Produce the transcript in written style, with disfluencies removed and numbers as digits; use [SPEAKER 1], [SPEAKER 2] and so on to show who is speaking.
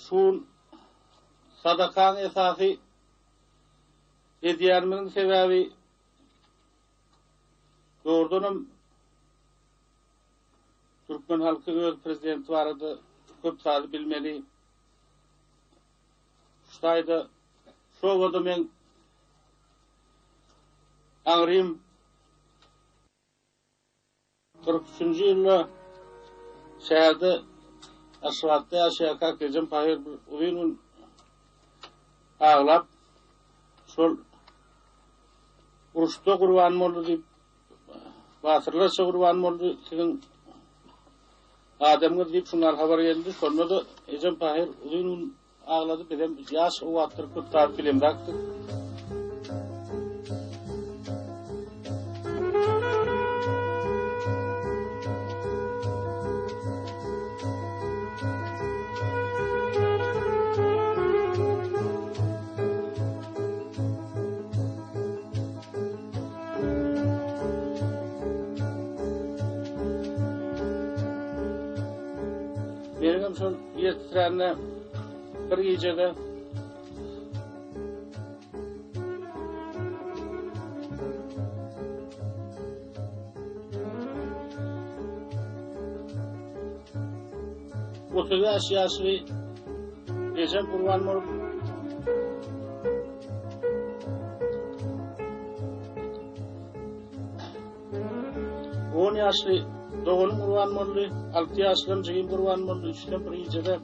[SPEAKER 1] şuun sadakan esası edýärmiň sebäbi doğrudanam Türkmen halkı öz prezidenti barada köp saly bilmeli. Şuýda şo wada men aňrym 43-nji ýylda şäherde Aşwatda ýaşaýan Kejem Pahir oyunun ağlap şol uruşda gurban boldy diýip batyrlarça gurban boldy diýen adamga diýip şunlar habar geldi. Şonda da Kejem Pahir oyunun ağlady bilen ýaş o wagtlar köp bilen bakdy. Benim şol ýetdirende bir gecede otuda ýaşly Kejem Gurban bolup on ýaşly Doğun Gurban boldy, 6 ýaşly Jigim Gurban boldy, 3-den bir gecede